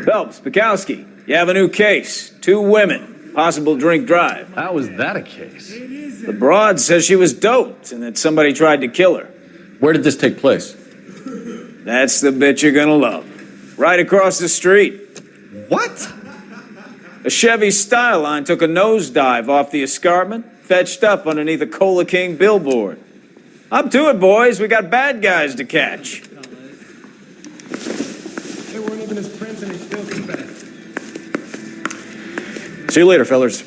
Phelps, Bukowski, you have a new case. 2 women, possible drink drive. How is that a case? The broad says she was doped and that somebody tried to kill her. Where did this take place? That's the bit you're gonna love. Right across the street. What? A Chevy Styline took a nosedive off the escarpment, fetched up underneath a Cola King billboard. Up to it, boys. We got bad guys to catch. They weren't even his prints and he still confessed. See you later, fellers.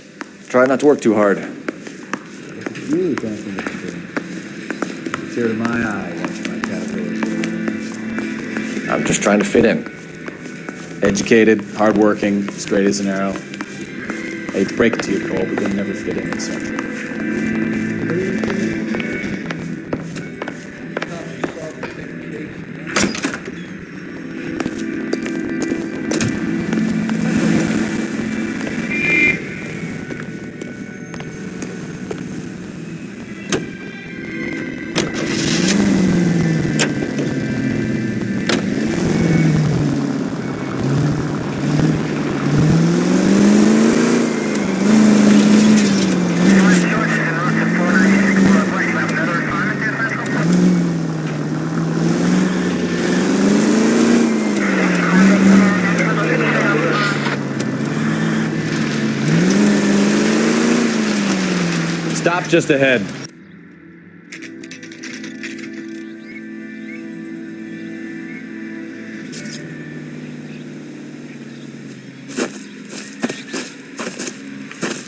Try not to work too hard. Really dancing with the thing. Tear to my eye watching my caterpillars. I'm just trying to fit in. Educated, hardworking, straight as an arrow. I hate to break it to you, Cole, but you'll never fit in Central. Stop just ahead.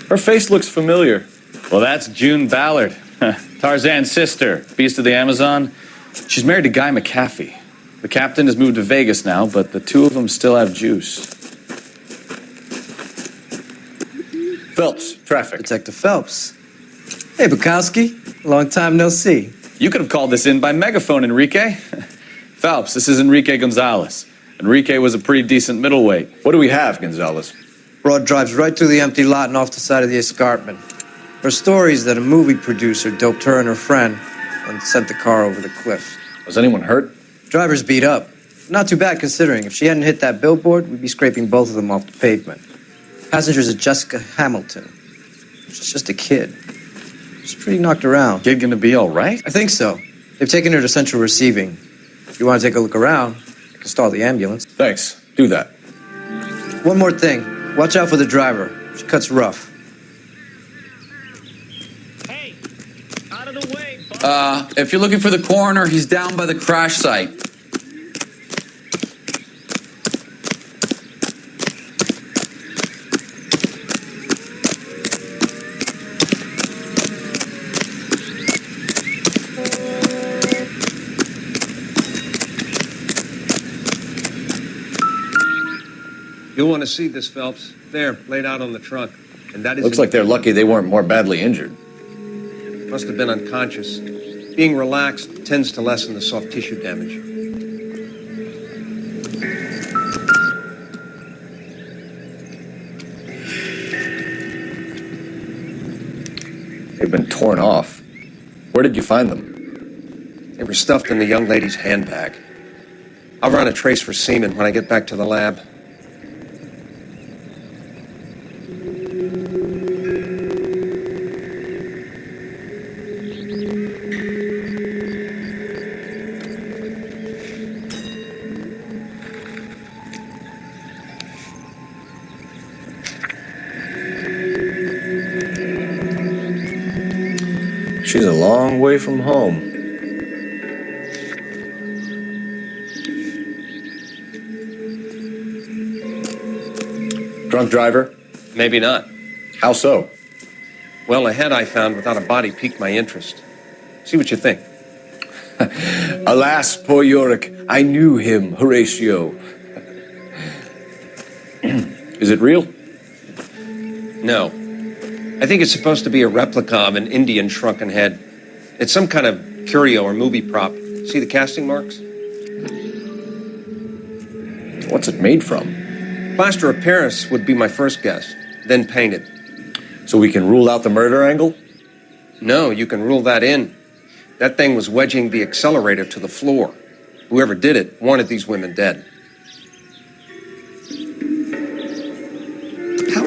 Her face looks familiar. Well, that's June Ballard, Tarzan's sister, beast of the Amazon. She's married to Guy McAfee. The captain has moved to Vegas now, but the 2 of them still have juice. Phelps, traffic. Detective Phelps. Hey, Bukowski. Long time no see. You could have called this in by megaphone, Enrique. Phelps, this is Enrique Gonzalez. Enrique was a pretty decent middleweight. What do we have, Gonzalez? Broad drives right through the empty lot and off the side of the escarpment. Her story is that a movie producer doped her and her friend and sent the car over the cliff. Was anyone hurt? Driver's beat up. Not too bad considering. If she hadn't hit that billboard, we'd be scraping both of them off the pavement. Passenger's a Jessica Hamilton. She's just a kid. She's pretty knocked around. Kid gonna be all right? I think so. They've taken her to Central Receiving. If you want to take a look around, I can stall the ambulance. Thanks. Do that. One more thing. Watch out for the driver. She cuts rough. Hey, out of the way, If you're looking for the coroner, he's down by the crash site. You'll want to see this, Phelps. There, laid out on the trunk. And that is... Looks like they're lucky they weren't more badly injured. Must have been unconscious. Being relaxed tends to lessen the soft tissue damage. They've been torn off. Where did you find them? They were stuffed in the young lady's handbag. I'll run a trace for semen when I get back to the lab. She's a long way from home. Drunk driver? Maybe not. How so? Well, a head I found without a body piqued my interest. See what you think. Alas, poor Yorick, I knew him, Horatio. Is it real? No. I think it's supposed to be a replica of an Indian shrunken head. It's some kind of curio or movie prop. See the casting marks? What's it made from? Plaster of Paris would be my first guess, then painted. So we can rule out the murder angle? No, you can rule that in. That thing was wedging the accelerator to the floor. Whoever did it wanted these women dead.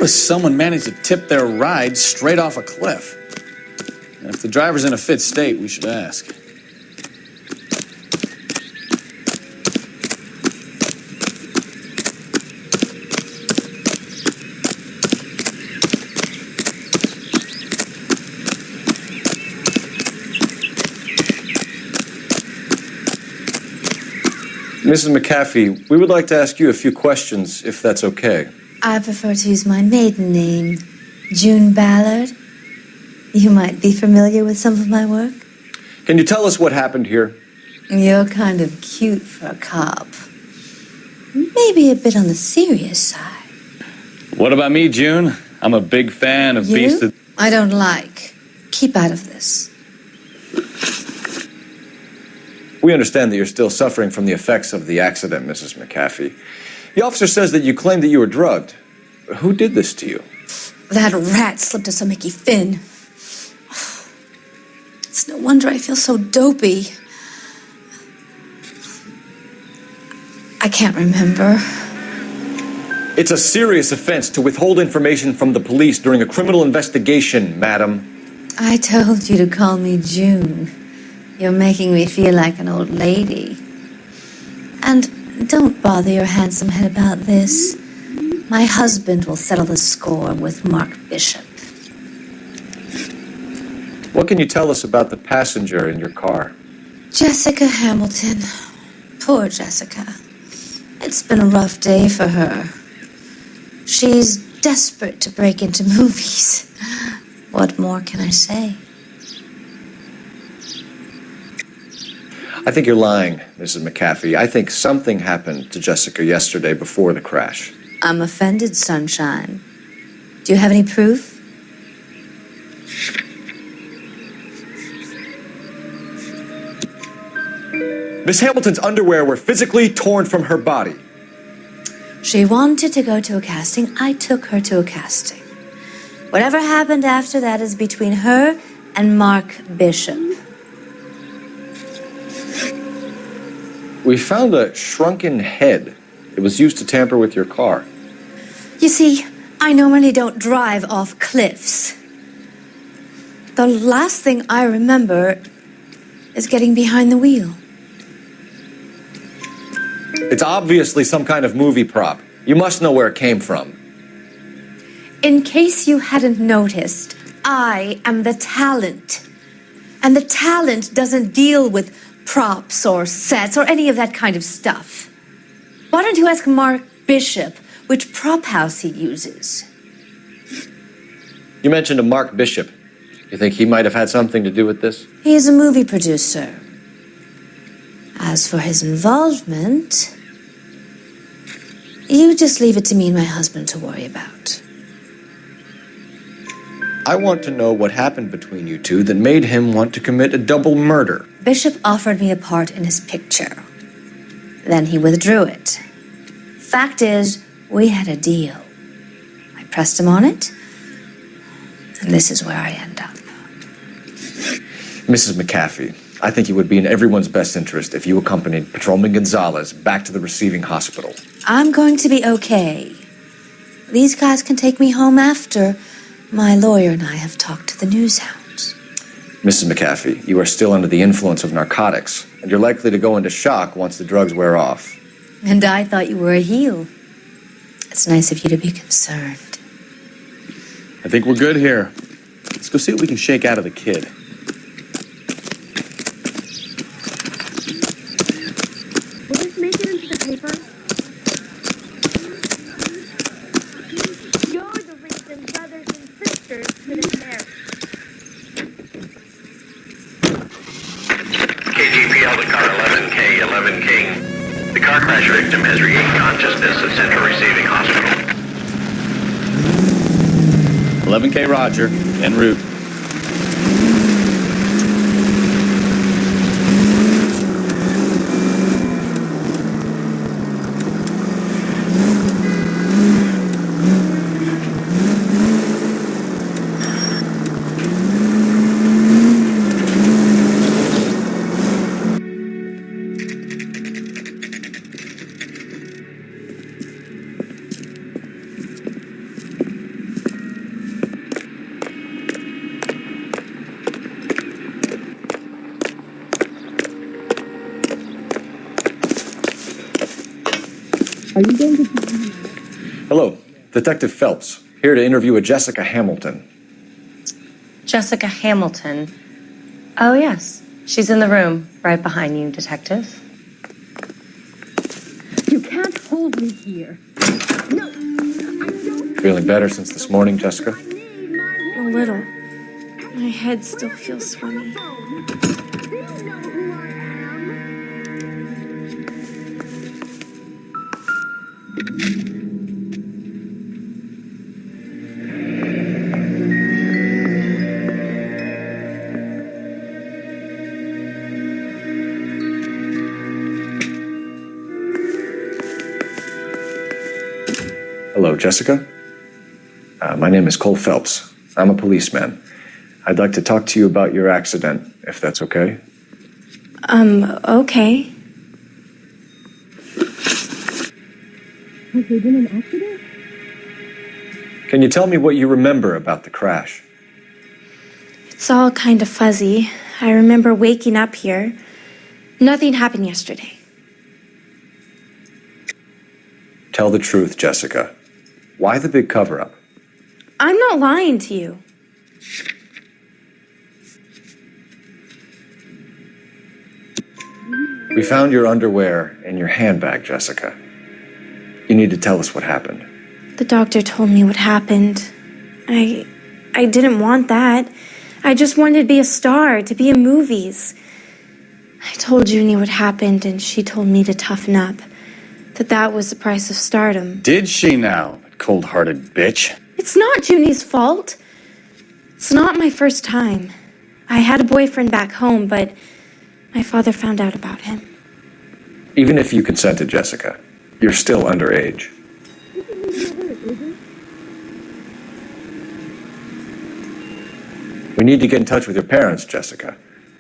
noticed someone managed to tip their ride straight off a cliff. And if the driver's in a fit state, we should ask. Mrs. McAfee, we would like to ask you a few questions, if that's okay. I prefer to use my maiden name, June Ballard. You might be familiar with some of my work. Can you tell us what happened here? You're kind of cute for a cop. Maybe a bit on the serious side. What about me, June? I'm a big fan of You? Beast of... I don't like. Keep out of this. We understand that you're still suffering from the effects of the accident, Mrs. McAfee. The officer says that you claimed that you were drugged. Who did this to you? That rat slipped us a Mickey Finn. It's no wonder I feel so dopey. I can't remember. It's a serious offense to withhold information from the police during a criminal investigation, madam. I told you to call me June. You're making me feel like an old lady. And don't bother your handsome head about this. My husband will settle the score with Mark Bishop. What can you tell us about the passenger in your car? Jessica Hamilton. Poor Jessica. It's been a rough day for her. She's desperate to break into movies. What more can I say? I think you're lying, Mrs. McAfee. I think something happened to Jessica yesterday before the crash. I'm offended, Sunshine. Do you have any proof? Miss Hamilton's underwear were physically torn from her body. She wanted to go to a casting. I took her to a casting. Whatever happened after that is between her and Mark Bishop. We found a shrunken head. It was used to tamper with your car. You see, I normally don't drive off cliffs. The last thing I remember is getting behind the wheel. It's obviously some kind of movie prop. You must know where it came from. In case you hadn't noticed, I am the talent. And the talent doesn't deal with props or sets or any of that kind of stuff. Why don't you ask Mark Bishop which prop house he uses? You mentioned a Mark Bishop. You think he might have had something to do with this? He is a movie producer. As for his involvement, you just leave it to me and my husband to worry about. I want to know what happened between you two that made him want to commit a double murder. Bishop offered me a part in his picture. Then he withdrew it. Fact is, we had a deal. I pressed him on it, and this is where I end up. Mrs. McAfee, I think it would be in everyone's best interest if you accompanied Patrolman Gonzalez back to the receiving hospital. I'm going to be okay. These guys can take me home after my lawyer and I have talked to the news hounds. Mrs. McAfee, you are still under the influence of narcotics, and you're likely to go into shock once the drugs wear off. And I thought you were a heel. It's nice of you to be concerned. I think we're good here. Let's go see what we can shake out of the kid. Will this make it into the paper? You're the reason brothers and sisters couldn't marry. KGPL to car 11K, 11 King. The car crash victim has regained consciousness at Central Receiving Hospital. 11K Roger, en route. Hello, Detective Phelps, here to interview a Jessica Hamilton. Jessica Hamilton. Oh, yes. She's in the room, right behind you, Detective. You can't hold me here. No, I don't. Feeling better since this morning, Jessica? A little. My head still feels swimmy. Hello, Jessica. My name is Cole Phelps. I'm a policeman. I'd like to talk to you about your accident, if that's okay. Okay. Has there been an accident? Can you tell me what you remember about the crash? It's all kind of fuzzy. I remember waking up here. Nothing happened yesterday. Tell the truth, Jessica. Why the big cover-up? I'm not lying to you. We found your underwear in your handbag, Jessica. You need to tell us what happened. The doctor told me what happened. I didn't want that. I just wanted to be a star, to be in movies. I told Junie what happened, and she told me to toughen up. That was the price of stardom. Did she now, that cold-hearted bitch? It's not Junie's fault. It's not my first time. I had a boyfriend back home, but my father found out about him. Even if you consented, Jessica, you're still underage. We need to get in touch with your parents, Jessica,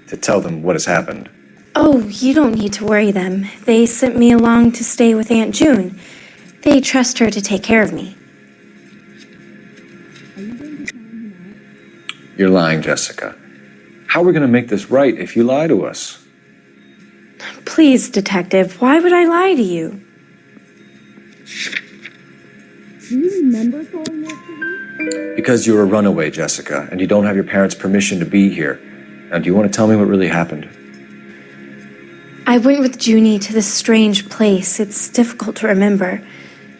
to tell them what has happened. Oh, you don't need to worry them. They sent me along to stay with Aunt June. They trust her to take care of me. You're lying, Jessica. How are we going to make this right if you lie to us? Please, Detective, why would I lie to you? Do you remember going yesterday? Because you're a runaway, Jessica, and you don't have your parents' permission to be here. Now, do you want to tell me what really happened? I went with Junie to this strange place. It's difficult to remember.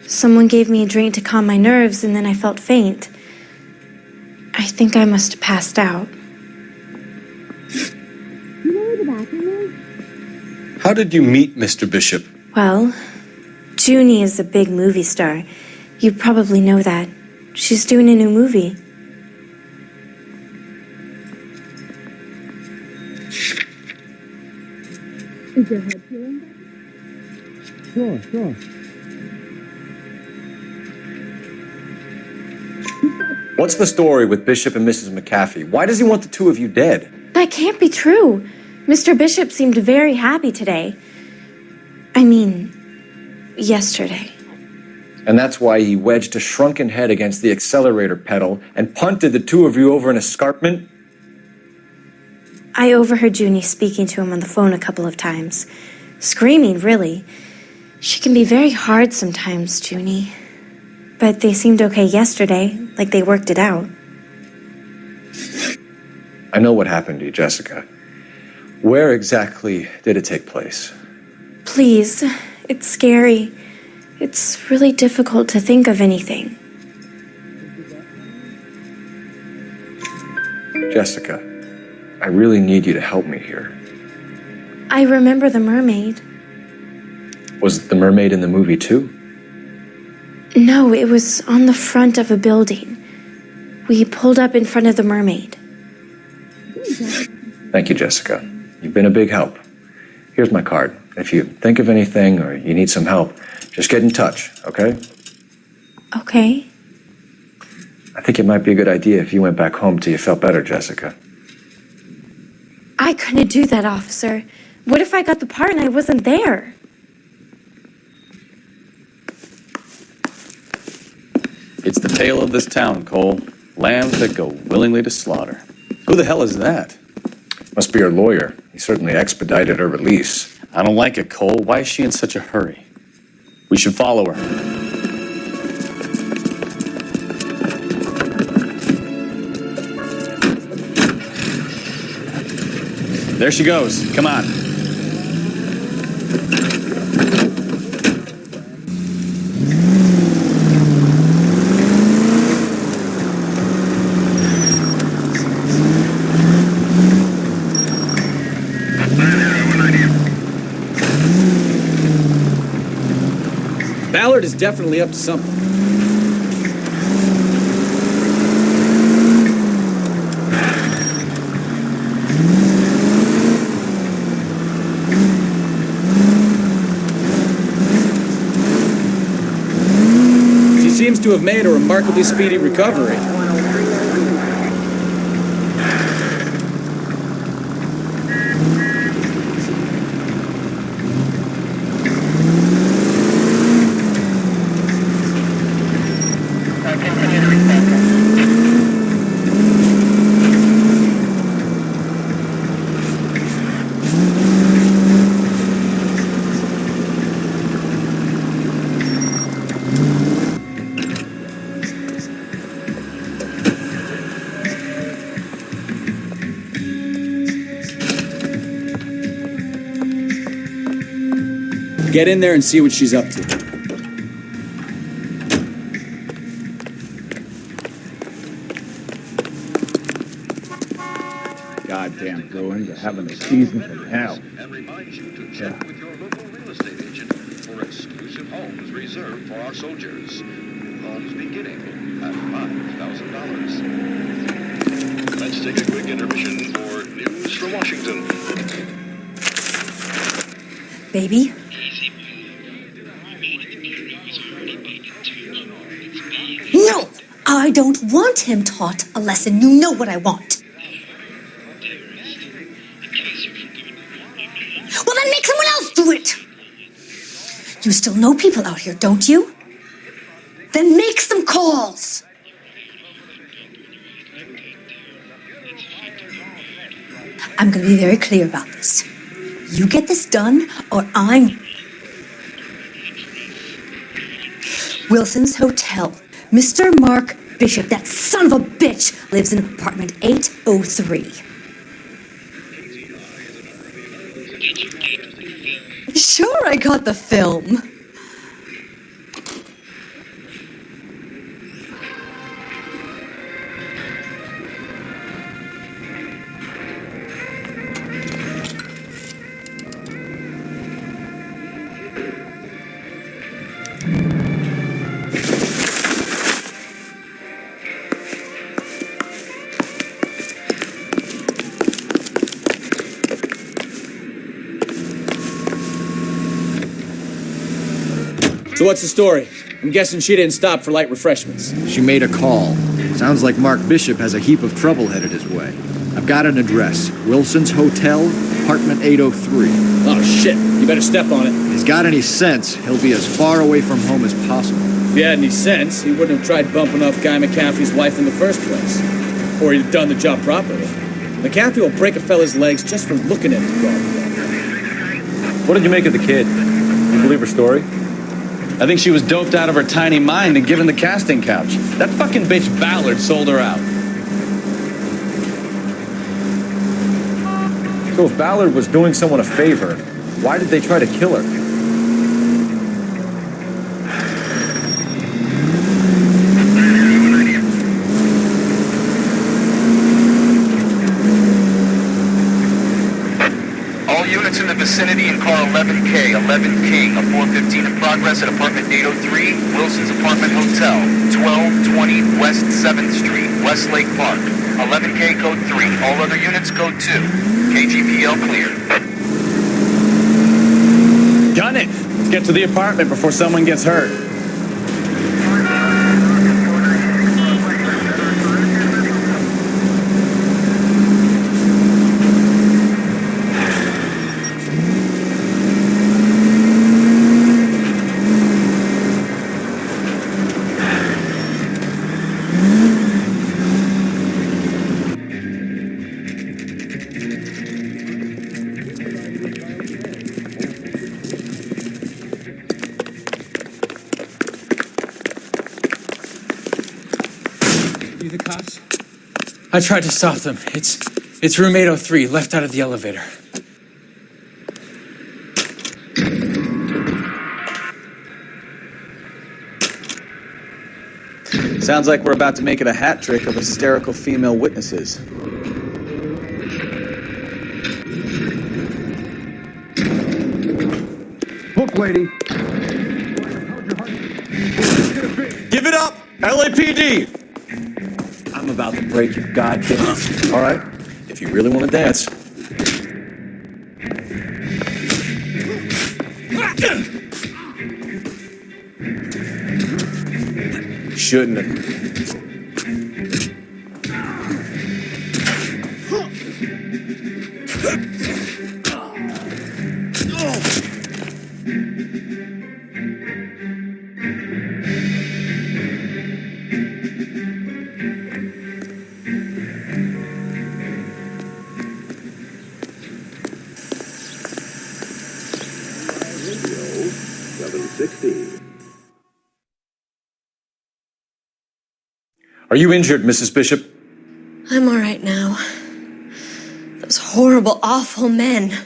Someone gave me a drink to calm my nerves, and then I felt faint. I think I must have passed out. You know where the bathroom is? How did you meet Mr. Bishop? Well, Junie is a big movie star. You probably know that. She's doing a new movie. Is your head feeling better? Sure. What's the story with Bishop and Mrs. McAfee? Why does he want the two of you dead? That can't be true. Mr. Bishop seemed very happy today. I mean, yesterday. And that's why he wedged a shrunken head against the accelerator pedal and punted the two of you over an escarpment? I overheard Junie speaking to him on the phone a couple of times. Screaming, really. She can be very hard sometimes, Junie. But they seemed okay yesterday, like they worked it out. I know what happened to you, Jessica. Where exactly did it take place? Please, it's scary. It's really difficult to think of anything. Jessica, I really need you to help me here. I remember the mermaid. Was the mermaid in the movie too? No, it was on the front of a building. We pulled up in front of the mermaid. Thank you, Jessica. You've been a big help. Here's my card. If you think of anything or you need some help, just get in touch, okay? Okay. I think it might be a good idea if you went back home till you felt better, Jessica. I couldn't do that, officer. What if I got the part and I wasn't there? It's the tale of this town, Cole. Lambs that go willingly to slaughter. Who the hell is that? Must be her lawyer. He certainly expedited her release. I don't like it, Cole. Why is she in such a hurry? We should follow her. There she goes. Come on. Ballard is definitely up to something. She seems to have made a remarkably speedy recovery. Get in there and see what she's up to. Goddamn Bruins are having a season from hell. And reminds you to check with your local real estate agent for exclusive homes reserved for our soldiers. Homes beginning at $5,000. Let's take a quick intermission for news from Washington. Baby? No! I don't want him taught a lesson. You know what I want. Well, then make someone else do it! You still know people out here, don't you? Then make some calls! I'm gonna be very clear about this. You get this done, or I'm... Wilson's Hotel. Mr. Mark Bishop, that son of a bitch, lives in apartment 803. Sure, I got the film. So what's the story? I'm guessing she didn't stop for light refreshments. She made a call. Sounds like Mark Bishop has a heap of trouble headed his way. I've got an address. Wilson's Hotel, apartment 803. Oh, shit. You better step on it. If he's got any sense, he'll be as far away from home as possible. If he had any sense, he wouldn't have tried bumping off Guy McCaffrey's wife in the first place. Or he'd have done the job properly. McCaffrey will break a fella's legs just for looking at his problem. What did you make of the kid? You believe her story? I think she was doped out of her tiny mind and given the casting couch. That fucking bitch Ballard sold her out. So if Ballard was doing someone a favor, why did they try to kill her? Units in the vicinity in car 11K, 11 King, a 415 in progress at apartment 803, Wilson's Apartment Hotel, 1220 West 7th Street, Westlake Park. 11K code 3, all other units code 2. KGPL clear. Gun it! Let's get to the apartment before someone gets hurt. the cops? I tried to stop them. It's room 803, left out of the elevator. Sounds like we're about to make it a hat trick of hysterical female witnesses. Look, lady. Give it up, LAPD! I'm about to break your goddamn... All right, if you really want to dance. Shouldn't have. Are you injured, Mrs. Bishop? I'm all right now. Those horrible, awful men.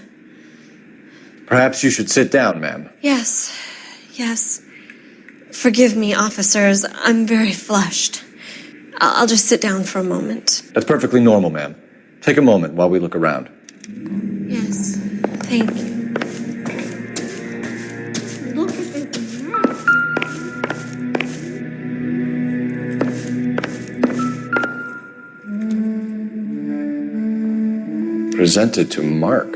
Perhaps you should sit down, ma'am. Yes. Forgive me, officers. I'm very flushed. I'll just sit down for a moment. That's perfectly normal, ma'am. Take a moment while we look around. Yes. Thank you. Look at this mess. Presented to Mark.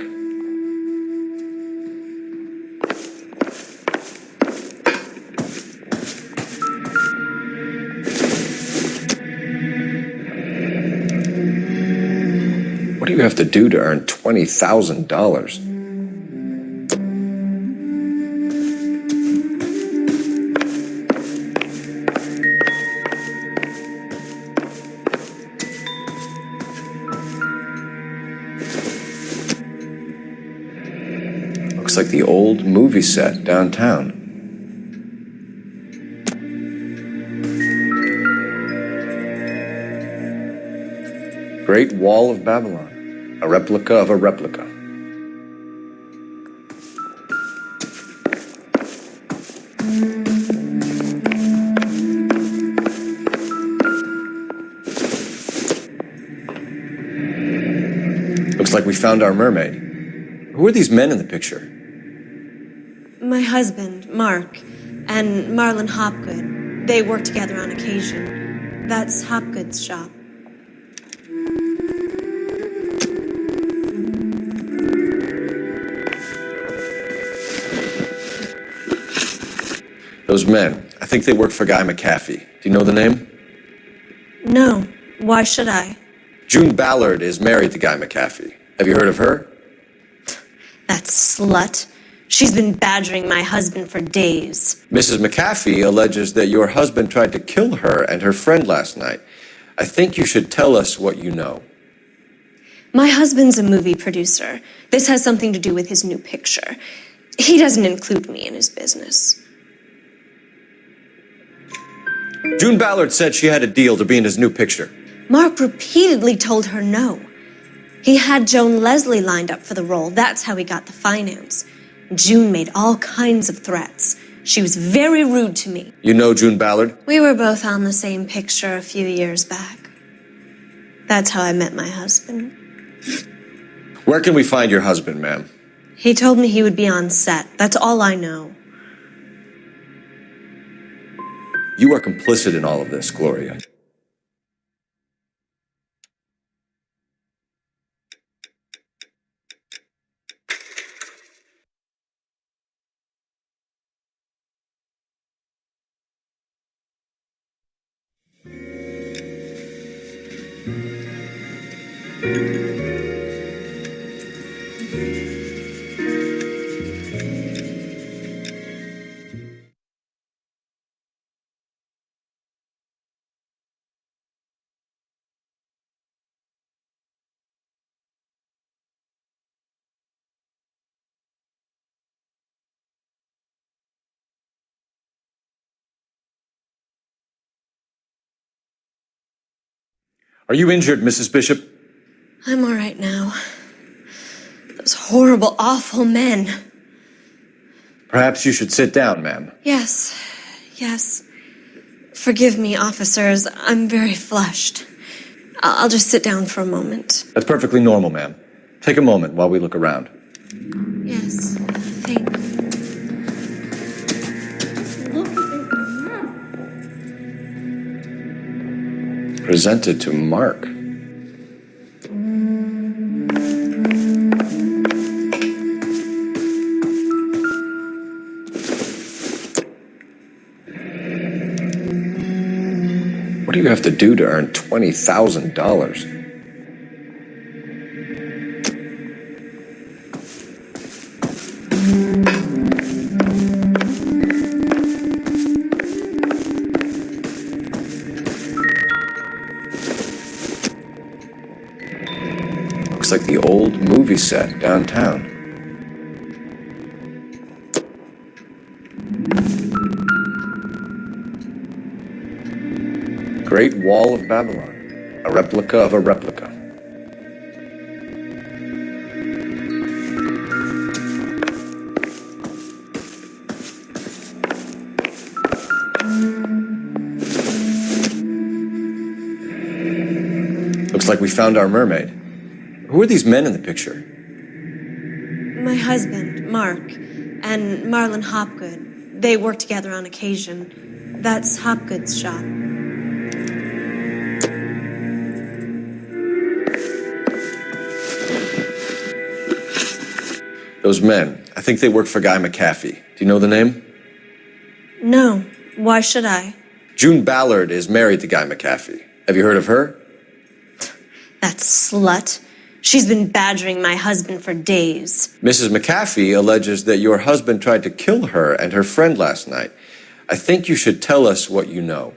What do you have to do to earn $20,000? Looks like the old movie set downtown. Great Wall of Babylon, a replica of a replica. Looks like we found our mermaid. Who are these men in the picture? My husband, Mark, and Marlon Hopgood. They work together on occasion. That's Hopgood's shop. Those men, I think they work for Guy McAfee. Do you know the name? No. Why should I? June Ballard is married to Guy McAfee. Have you heard of her? That slut. She's been badgering my husband for days. Mrs. McAfee alleges that your husband tried to kill her and her friend last night. I think you should tell us what you know. My husband's a movie producer. This has something to do with his new picture. He doesn't include me in his business. June Ballard said she had a deal to be in his new picture. Mark repeatedly told her no. He had Joan Leslie lined up for the role. That's how he got the finance. June made all kinds of threats. She was very rude to me. You know June Ballard? We were both on the same picture a few years back. That's how I met my husband. Where can we find your husband, ma'am? He told me he would be on set. That's all I know. You are complicit in all of this, Gloria. Are you injured, Mrs. Bishop? I'm all right now. Those horrible, awful men. Perhaps you should sit down, ma'am. Yes. Forgive me, officers. I'm very flushed. I'll just sit down for a moment. That's perfectly normal, ma'am. Take a moment while we look around. Yes, thank you. Look at this mess. Presented to Mark. What do you have to do to earn $20,000? Looks like the old movie set downtown. Great Wall of Babylon, a replica of a replica. Looks like we found our mermaid. Who are these men in the picture? My husband, Mark, and Marlon Hopgood. They work together on occasion. That's Hopgood's shop. Those men, I think they work for Guy McAfee. Do you know the name? No. Why should I? June Ballard is married to Guy McAfee. Have you heard of her? That slut. She's been badgering my husband for days. Mrs. McAfee alleges that your husband tried to kill her and her friend last night. I think you should tell us what you know.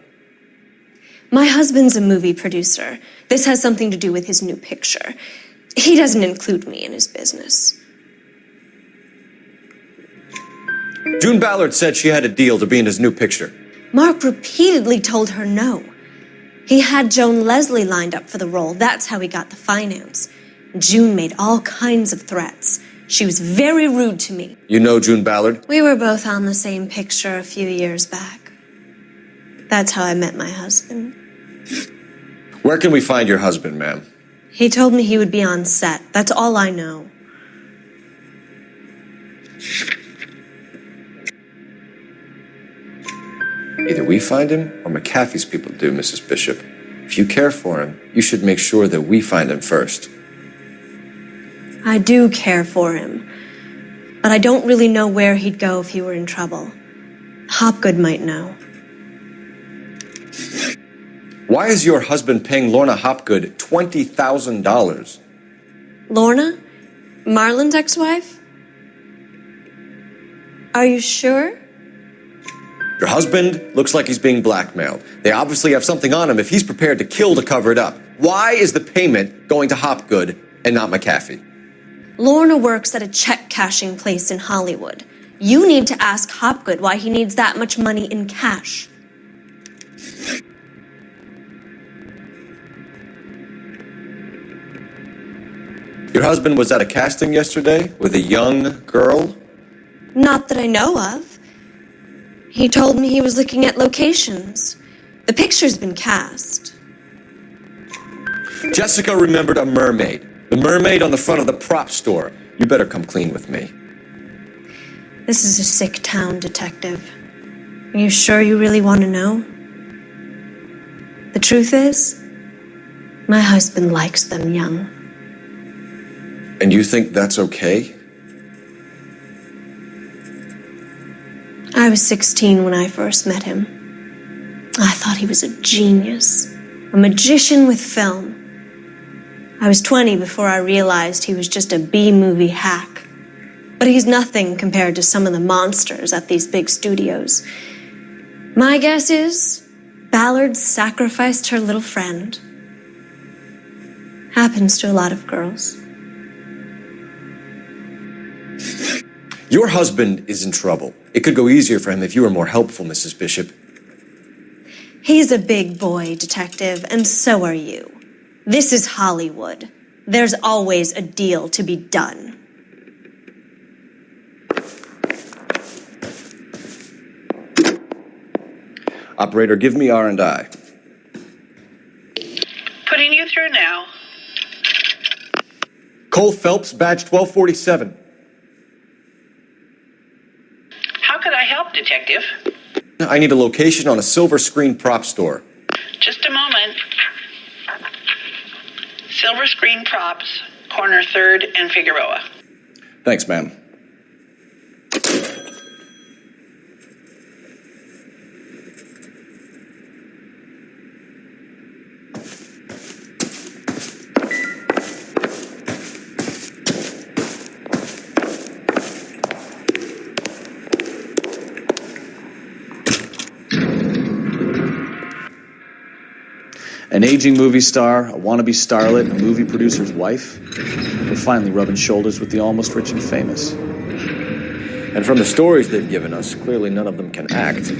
My husband's a movie producer. This has something to do with his new picture. He doesn't include me in his business. June Ballard said she had a deal to be in his new picture. Mark repeatedly told her no. He had Joan Leslie lined up for the role. That's how he got the finance. June made all kinds of threats. She was very rude to me. You know June Ballard? We were both on the same picture a few years back. That's how I met my husband. Where can we find your husband, ma'am? He told me he would be on set. That's all I know. Either we find him or McAfee's people do, Mrs. Bishop. If you care for him, you should make sure that we find him first. I do care for him, but I don't really know where he'd go if he were in trouble. Hopgood might know. Why is your husband paying Lorna Hopgood $20,000? Lorna? Marlon's ex-wife? Are you sure? Your husband looks like he's being blackmailed. They obviously have something on him if he's prepared to kill to cover it up. Why is the payment going to Hopgood and not McAfee? Lorna works at a check-cashing place in Hollywood. You need to ask Hopgood why he needs that much money in cash. Your husband was at a casting yesterday with a young girl? Not that I know of. He told me he was looking at locations. The picture's been cast. Jessica remembered a mermaid. The mermaid on the front of the prop store. You better come clean with me. This is a sick town, Detective. Are you sure you really want to know? The truth is, my husband likes them young. And you think that's okay? I was 16 when I first met him. I thought he was a genius, a magician with film. I was 20 before I realized he was just a B-movie hack. But he's nothing compared to some of the monsters at these big studios. My guess is Ballard sacrificed her little friend. Happens to a lot of girls. Your husband is in trouble. It could go easier for him if you were more helpful, Mrs. Bishop. He's a big boy, Detective, and so are you. This is Hollywood. There's always a deal to be done. Operator, give me R&I. Putting you through now. Cole Phelps, badge 1247. How could I help, Detective? I need a location on a silver screen prop store. Just a moment. Silver Screen Props, corner 3rd and Figueroa. Thanks, ma'am. An aging movie star, a wannabe starlet, a movie producer's wife. We're finally rubbing shoulders with the almost rich and famous. And from the stories they've given us, clearly none of them can act.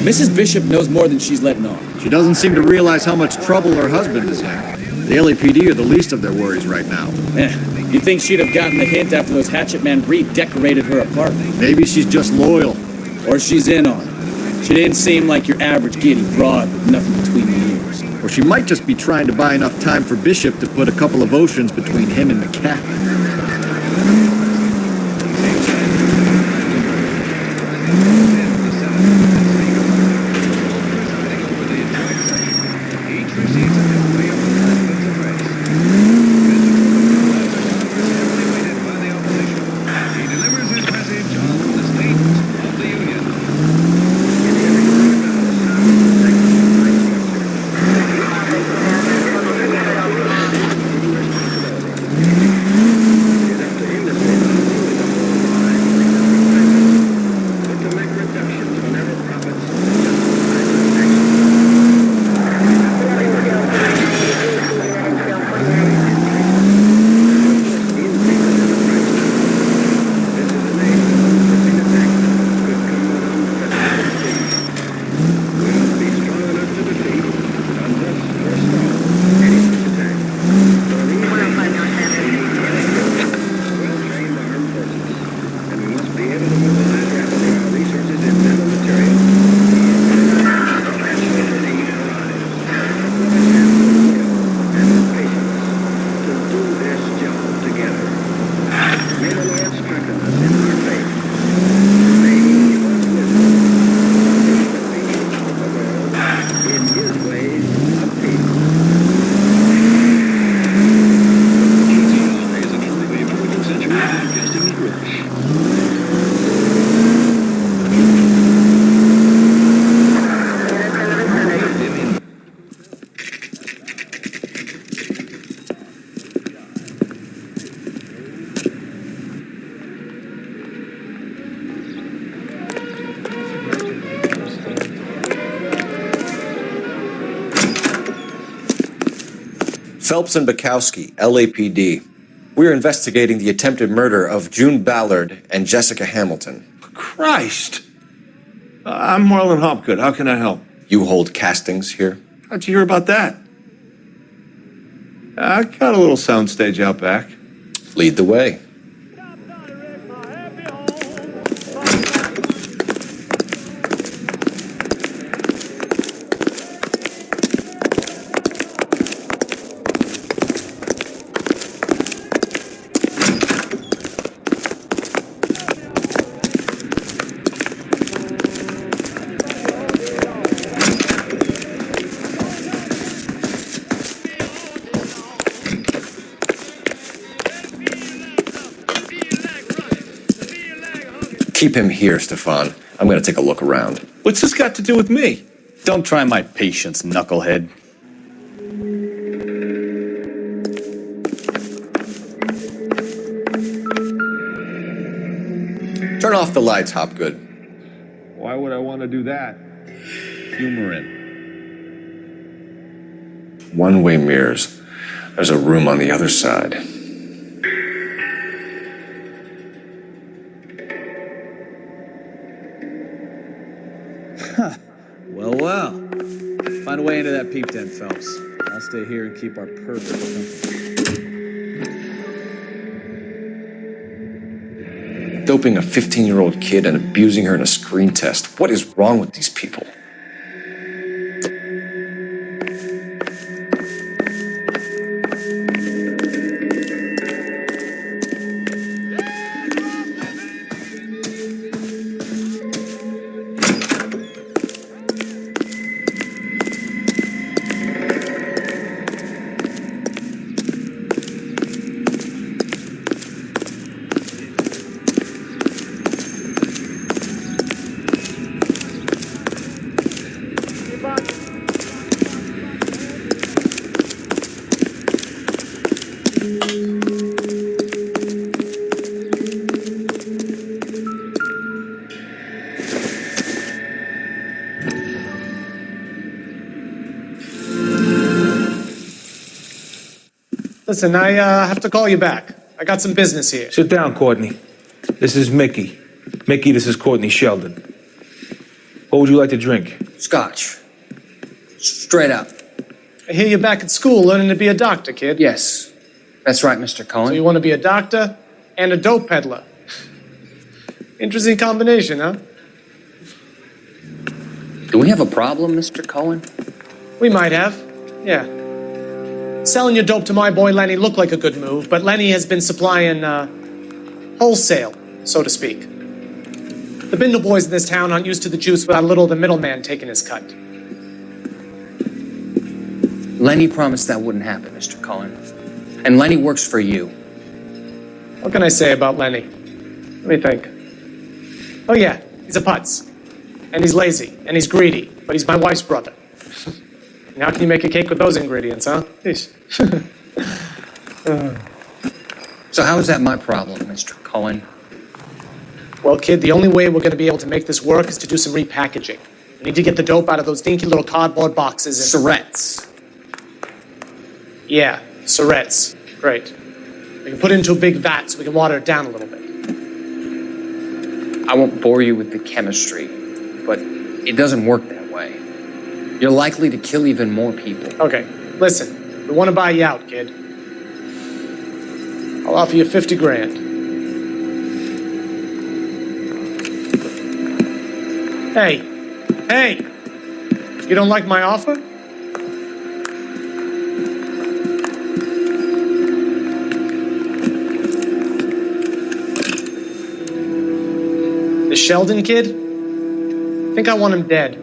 Mrs. Bishop knows more than she's letting on. She doesn't seem to realize how much trouble her husband is in. The LAPD are the least of their worries right now. You'd think she'd have gotten the hint after those Hatchet Man redecorated her apartment. Maybe she's just loyal. Or she's in on it. She didn't seem like your average giddy broad with nothing between the ears. Or she might just be trying to buy enough time for Bishop to put a couple of oceans between him and McCaffrey. Phelps and Bukowski, LAPD. We're investigating the attempted murder of June Ballard and Jessica Hamilton. Christ! I'm Marlon Hopgood. How can I help? You hold castings here? How'd you hear about that? I got a little soundstage out back. Lead the way. Keep him here, Stefan. I'm going to take a look around. What's this got to do with me? Don't try my patience, knucklehead. Turn off the lights, Hopgood. Why would I want to do that? humor in. One-way mirrors. There's a room on the other side. Well, well. Find a way into that peep den, Phelps. I'll stay here and keep our pervert company. Doping a 15-year-old kid and abusing her in a screen test. What is wrong with these people? Listen, I have to call you back. I got some business here. Sit down, Courtney. This is Mickey. Mickey, this is Courtney Sheldon. What would you like to drink? Scotch. Straight up. I hear you're back at school learning to be a doctor, kid. Yes. That's right, Mr. Cohen. So you want to be a doctor and a dope peddler. Interesting combination, huh? Do we have a problem, Mr. Cohen? We might have. Yeah. Selling your dope to my boy Lenny looked like a good move, but Lenny has been supplying wholesale, so to speak. The Bindle boys in this town aren't used to the juice without a little of the middleman taking his cut. Lenny promised that wouldn't happen, Mr. Cohen. And Lenny works for you. What can I say about Lenny? Let me think. Oh yeah, he's a putz. And he's lazy, and he's greedy, but he's my wife's brother. And how can you make a cake with those ingredients, huh? So how is that my problem, Mr. Cohen? Well, kid, the only way we're going to be able to make this work is to do some repackaging. We need to get the dope out of those dinky little cardboard boxes and... Surrettes. Yeah, Surrettes. Great. We can put it into a big vat so we can water it down a little bit. I won't bore you with the chemistry, but it doesn't work that way. You're likely to kill even more people. Okay, listen. We want to buy you out, kid. I'll offer you 50 grand. Hey! You don't like my offer? The Sheldon kid? I think I want him dead.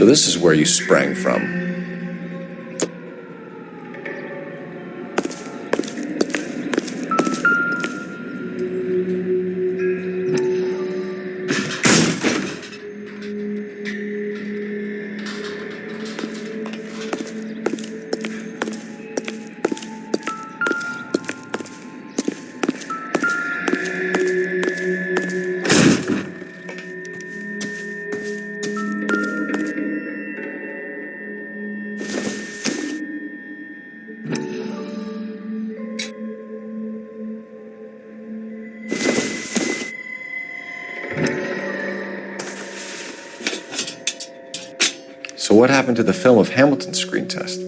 So this is where you sprang from. So what happened to the film of Hamilton's screen test?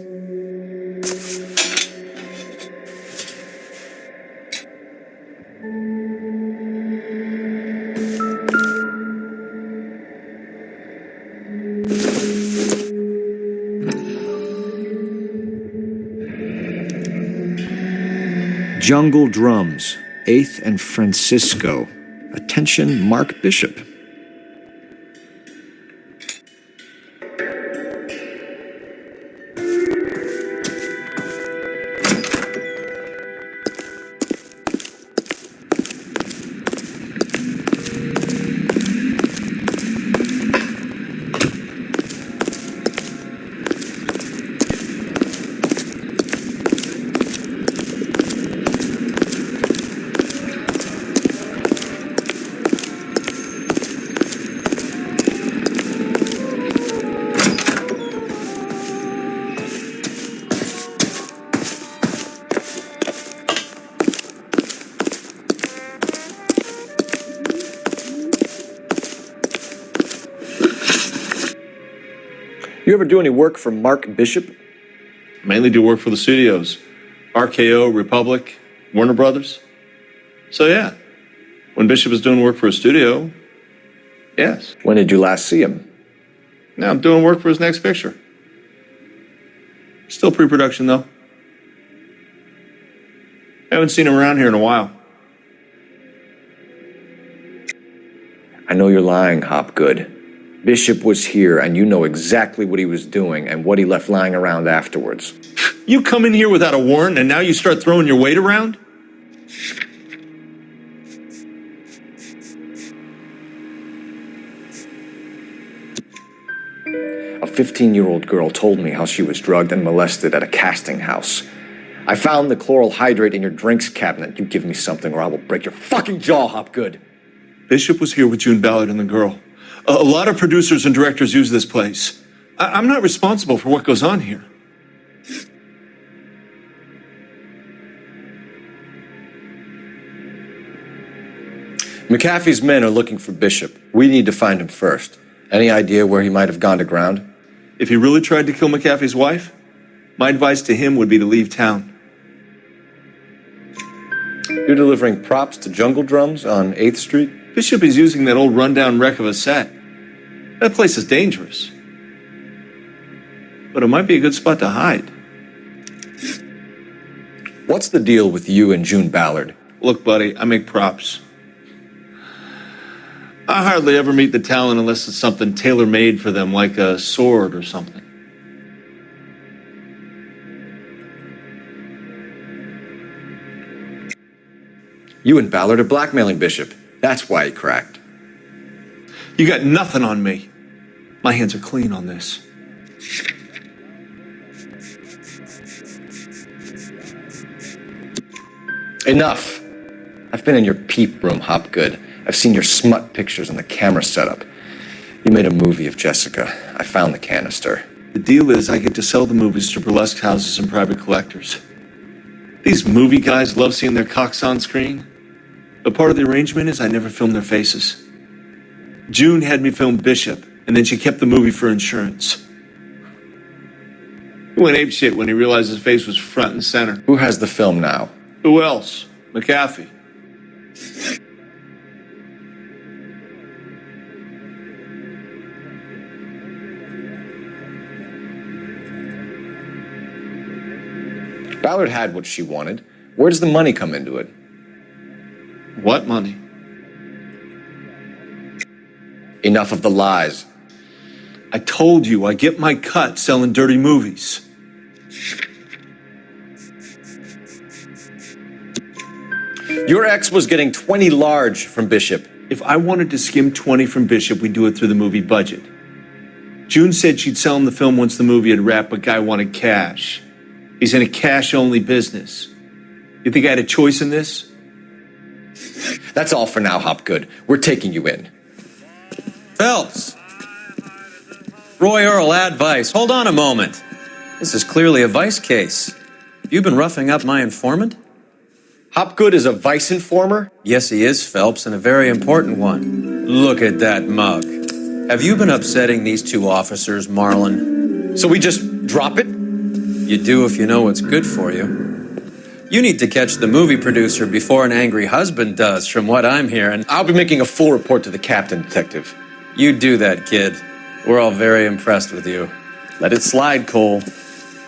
Jungle Drums, 8th and Francisco. Attention, Mark Bishop. You ever do any work for Mark Bishop? Mainly do work for the studios. RKO, Republic, Warner Brothers. So yeah, when Bishop is doing work for a studio, yes. When did you last see him? Now I'm doing work for his next picture. Still pre-production though. Haven't seen him around here in a while. I know you're lying, Hopgood. Bishop was here, and you know exactly what he was doing and what he left lying around afterwards. You come in here without a warrant, and now you start throwing your weight around? A 15-year-old girl told me how she was drugged and molested at a casting house. I found the chloral hydrate in your drinks cabinet. You give me something or I will break your fucking jaw, Hopgood. Bishop was here with June Ballard and the girl. A lot of producers and directors use this place. I'm not responsible for what goes on here. McAfee's men are looking for Bishop. We need to find him first. Any idea where he might have gone to ground? If he really tried to kill McAfee's wife, my advice to him would be to leave town. You're delivering props to Jungle Drums on 8th Street? Bishop is using that old rundown wreck of a set. That place is dangerous. But it might be a good spot to hide. What's the deal with you and June Ballard? Look, buddy, I make props. I hardly ever meet the talent unless it's something tailor-made for them, like a sword or something. You and Ballard are blackmailing Bishop. That's why he cracked. You got nothing on me. My hands are clean on this. Enough. I've been in your peep room, Hopgood. I've seen your smut pictures and the camera setup. You made a movie of Jessica. I found the canister. The deal is I get to sell the movies to burlesque houses and private collectors. These movie guys love seeing their cocks on screen. But part of the arrangement is I never film their faces. June had me film Bishop, and then she kept the movie for insurance. He went apeshit when he realized his face was front and center. Who has the film now? Who else? McAfee. Ballard had what she wanted. Where does the money come into it? What money? Enough of the lies. I told you I get my cut selling dirty movies. Your ex was getting 20 large from Bishop. If I wanted to skim 20 from Bishop, we'd do it through the movie budget. June said she'd sell him the film once the movie had wrapped, but Guy wanted cash. He's in a cash-only business. You think I had a choice in this? That's all for now, Hopgood. We're taking you in. Phelps! Roy Earl, advice. Hold on a moment. This is clearly a vice case. You've been roughing up my informant? Hopgood is a vice informer? Yes, he is, Phelps, and a very important one. Look at that mug. Have you been upsetting these two officers, Marlon? So we just drop it? You do if you know what's good for you. You need to catch the movie producer before an angry husband does, from what I'm hearing. I'll be making a full report to the captain, Detective. You do that, kid. We're all very impressed with you. Let it slide, Cole.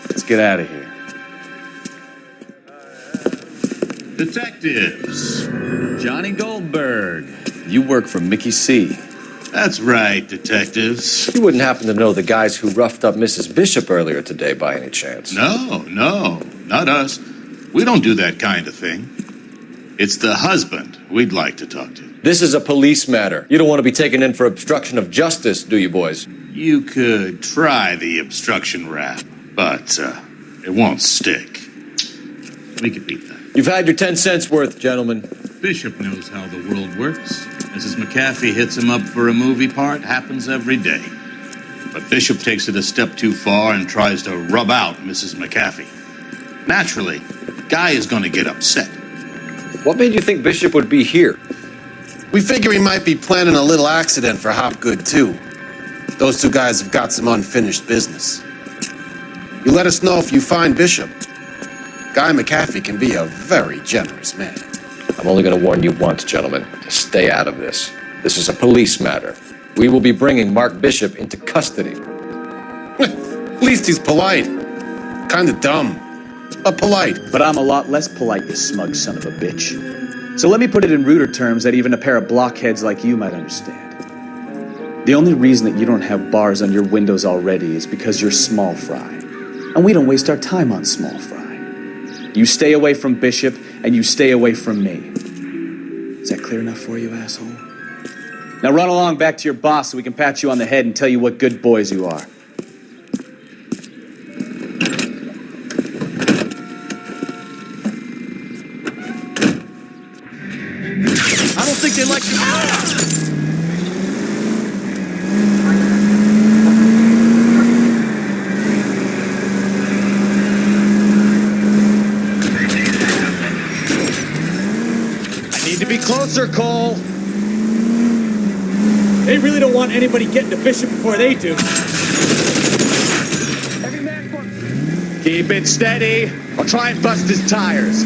Let's get out of here. Detectives. Johnny Goldberg. You work for Mickey C. That's right, detectives. You wouldn't happen to know the guys who roughed up Mrs. Bishop earlier today by any chance? No, not us. We don't do that kind of thing. It's the husband we'd like to talk to. This is a police matter. You don't want to be taken in for obstruction of justice, do you, boys? You could try the obstruction rap, but it won't stick. We could beat that. You've had your 10 cents worth, gentlemen. Bishop knows how the world works. Mrs. McAfee hits him up for a movie part, happens every day. But Bishop takes it a step too far and tries to rub out Mrs. McAfee. Naturally, Guy is going to get upset. What made you think Bishop would be here? We figure he might be planning a little accident for Hopgood, too. Those two guys have got some unfinished business. You let us know if you find Bishop. Guy McAfee can be a very generous man. I'm only going to warn you once, gentlemen, to stay out of this. This is a police matter. We will be bringing Mark Bishop into custody. At least he's polite. Kind of dumb, but polite. But I'm a lot less polite, you smug son of a bitch. So let me put it in ruder terms that even a pair of blockheads like you might understand. The only reason that you don't have bars on your windows already is because you're small fry. And we don't waste our time on small fry. You stay away from Bishop, and you stay away from me. Is that clear enough for you, asshole? Now run along back to your boss so we can pat you on the head and tell you what good boys you are. I don't think they like you. Need to be closer, Cole. They really don't want anybody getting to Bishop before they do. Keep it steady. I'll try and bust his tires.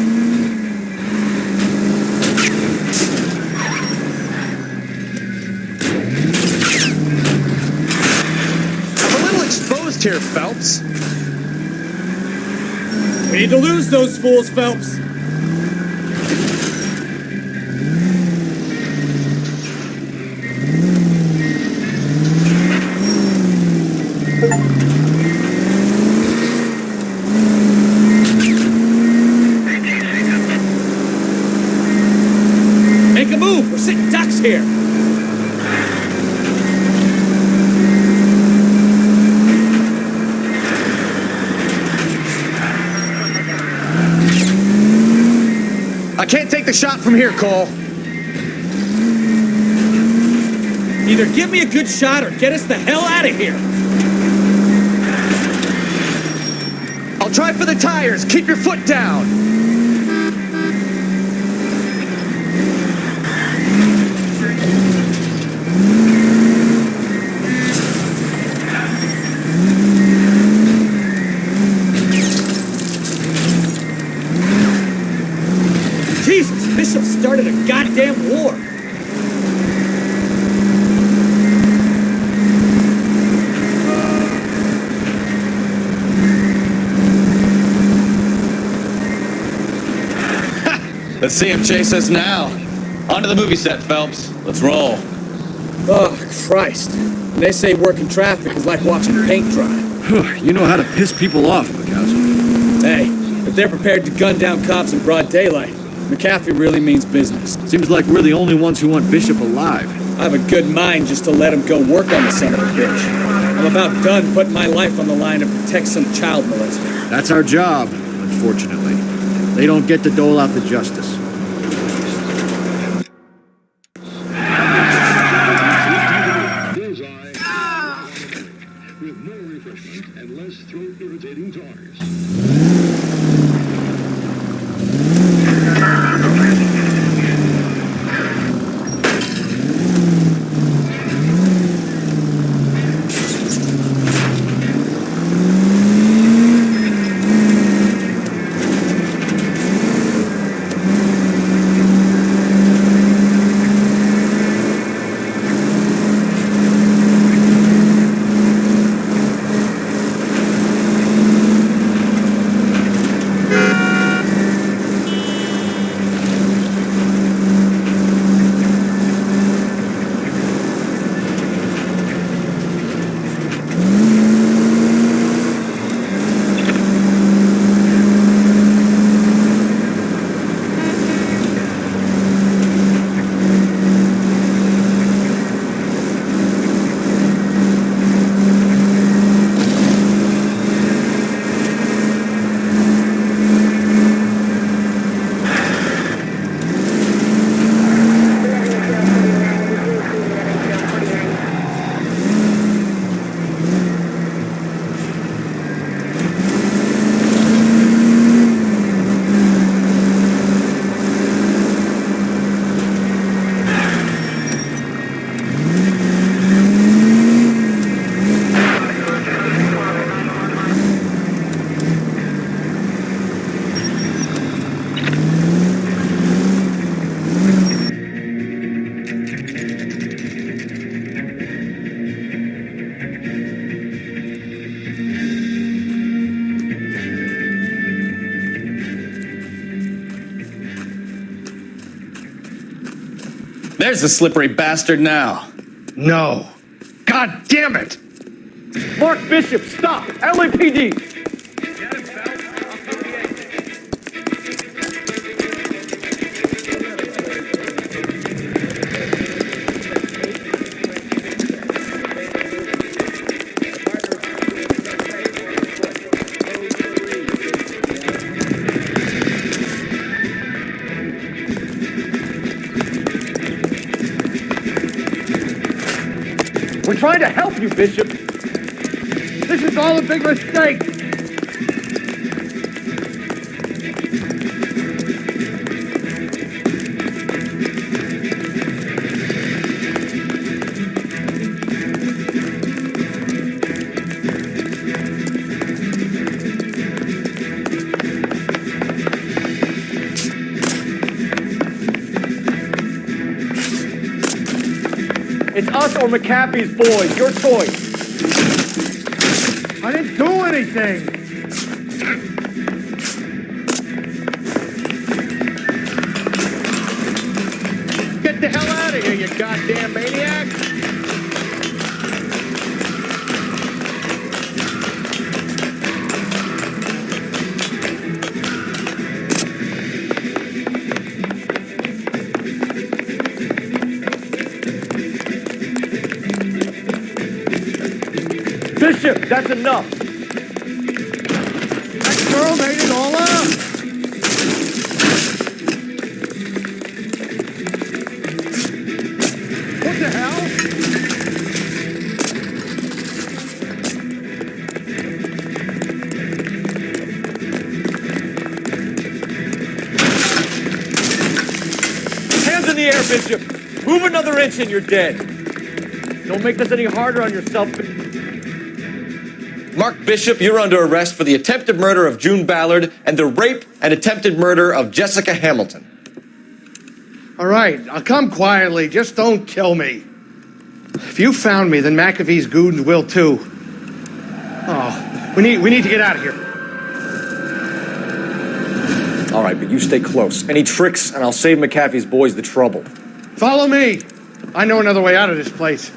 I'm a little exposed here, Phelps. We need to lose those fools, Phelps. Make a move. We're sitting ducks here. I can't take the shot from here, Cole. Either give me a good shot or get us the hell out of here. I'll try for the tires. Keep your foot down. Jesus, Bishop started a goddamn war. Let's see him chase us now. Onto the movie set, Phelps. Let's roll. Oh, Christ. They say working traffic is like watching paint dry. You know how to piss people off, Mikowski. Hey, if they're prepared to gun down cops in broad daylight, McAfee really means business. Seems like we're the only ones who want Bishop alive. I have a good mind just to let him go work on the son of a bitch. I'm about done putting my life on the line to protect some child molester. That's our job, unfortunately. They don't get to dole out the justice. With more refreshment and less throat-irritating tars. There's the slippery bastard now. No. God damn it! Mark Bishop, stop! LAPD! We're trying to help you, Bishop. This is all a big mistake. It's us or McAfee's boys. Your choice. I didn't do anything. Get the hell out of here, you goddamn maniac. Bishop, that's enough. That girl made it all up. What the hell? Hands in the air, Bishop. Move another inch and you're dead. Don't make this any harder on yourself. Mark Bishop, you're under arrest for the attempted murder of June Ballard and the rape and attempted murder of Jessica Hamilton. All right, I'll come quietly. Just don't kill me. If you found me, then McAfee's goons will too. Oh, we need to get out of here. All right, but you stay close. Any tricks, and I'll save McAfee's boys the trouble. Follow me. I know another way out of this place.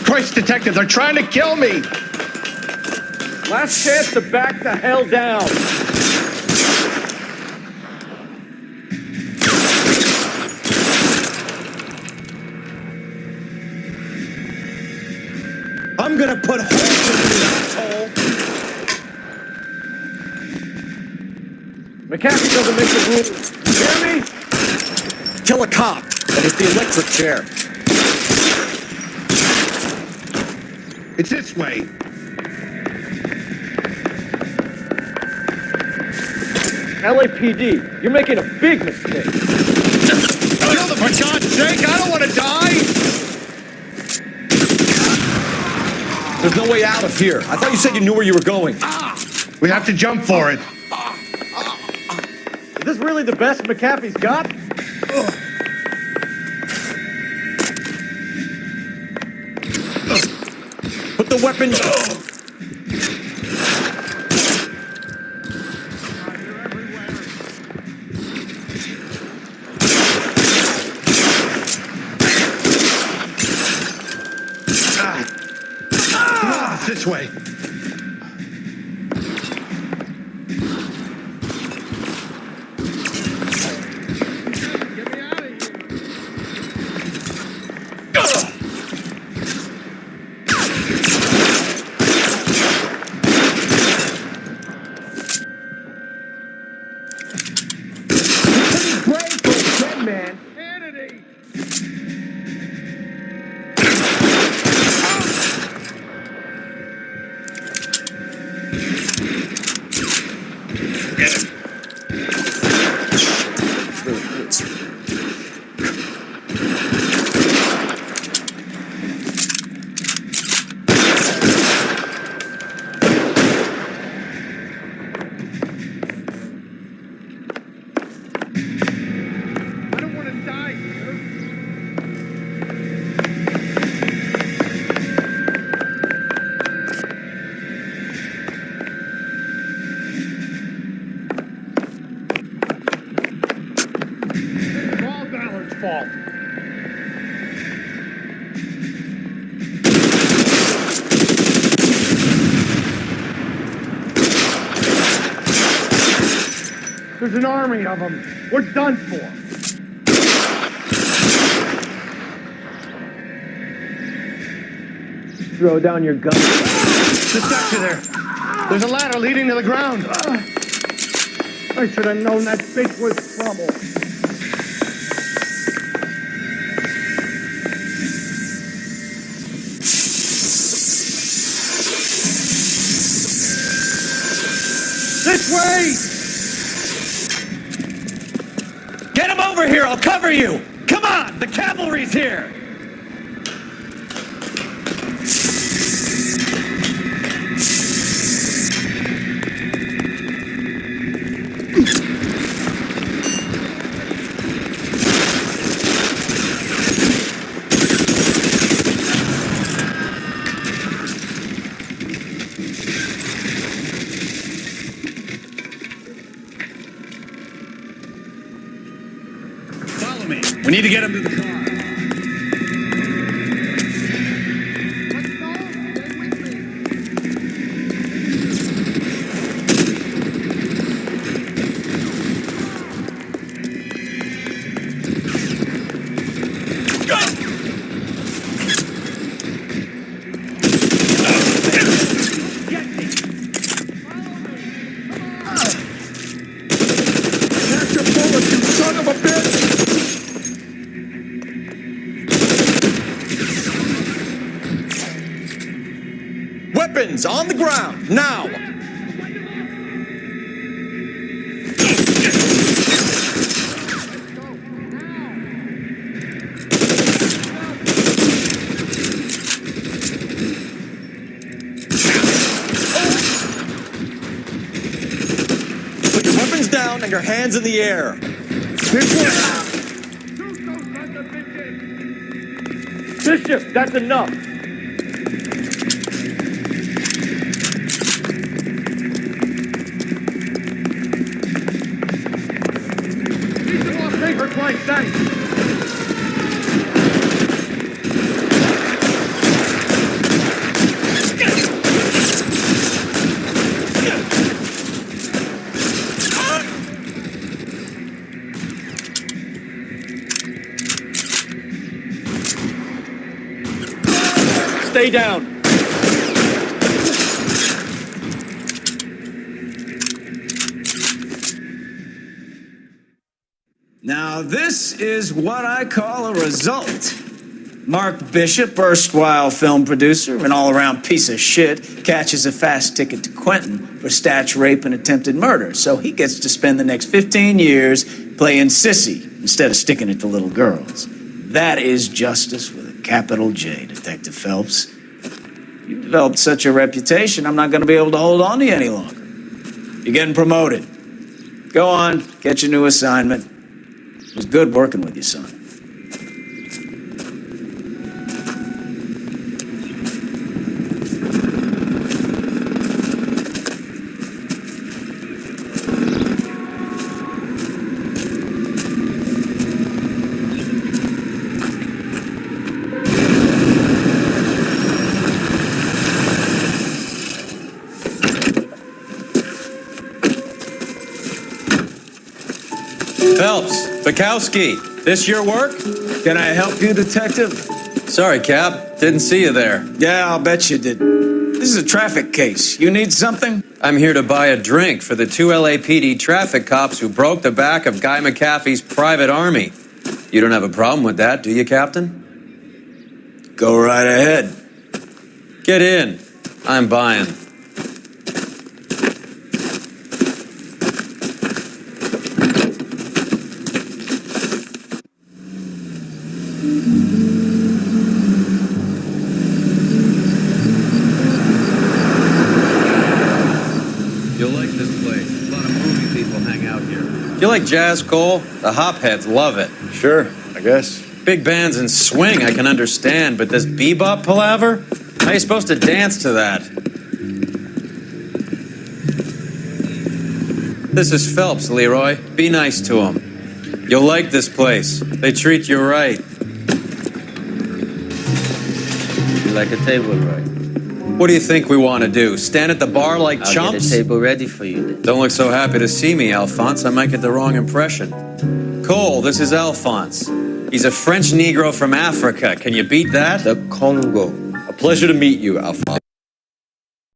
Christ, detective, they're trying to kill me! Last chance to back the hell down. I'm gonna put holes in you, asshole! McCaffrey doesn't make the rules. You hear me? Kill a cop, and it's the electric chair. It's this way. LAPD, you're making a big mistake. Kill them, for God's sake! I don't want to die! There's no way out of here. I thought you said you knew where you were going. We have to jump for it. Is this really the best McAfee's got? Put the weapon down. This way. Fault. There's an army of them. We're done for. Throw down your gun. Just got you there. There's a ladder leading to the ground. I should have known that bitch was trouble. This way! Get him over here, I'll cover you! Come on, the cavalry's here! We need to get him to the car. Weapons on the ground, now! Put your weapons down and your hands in the air. Bishop, that's enough. Thanks. Stay down. Now, this is what I call a result. Mark Bishop, erstwhile film producer and all-around piece of shit, catches a fast ticket to Quentin for statch rape and attempted murder, so he gets to spend the next 15 years playing sissy instead of sticking it to little girls. That is justice with a capital J, Detective Phelps. You've developed such a reputation, I'm not going to be able to hold on to you any longer. You're getting promoted. Go on, get your new assignment. It was good working with you, son. Phelps, Bukowski, this your work? Can I help you, Detective? Sorry, Cap. Didn't see you there. Yeah, I'll bet you did. This is a traffic case. You need something? I'm here to buy a drink for the 2 LAPD traffic cops who broke the back of Guy McAfee's private army. You don't have a problem with that, do you, Captain? Go right ahead. Get in. I'm buying. You'll like this place. A lot of movie people hang out here. You like jazz, Cole? The hopheads love it. Sure, I guess. Big bands and swing I can understand, but this bebop palaver? How are you supposed to dance to that? This is Phelps, Leroy. Be nice to him. You'll like this place. They treat you right. You like a table, right? What do you think we want to do? Stand at the bar like I'll chumps? get a table ready for you then. Don't look so happy to see me, Alphonse. I might get the wrong impression. Cole, this is Alphonse. He's a French Negro from Africa. Can you beat that? The Congo. A pleasure to meet you, Alphonse.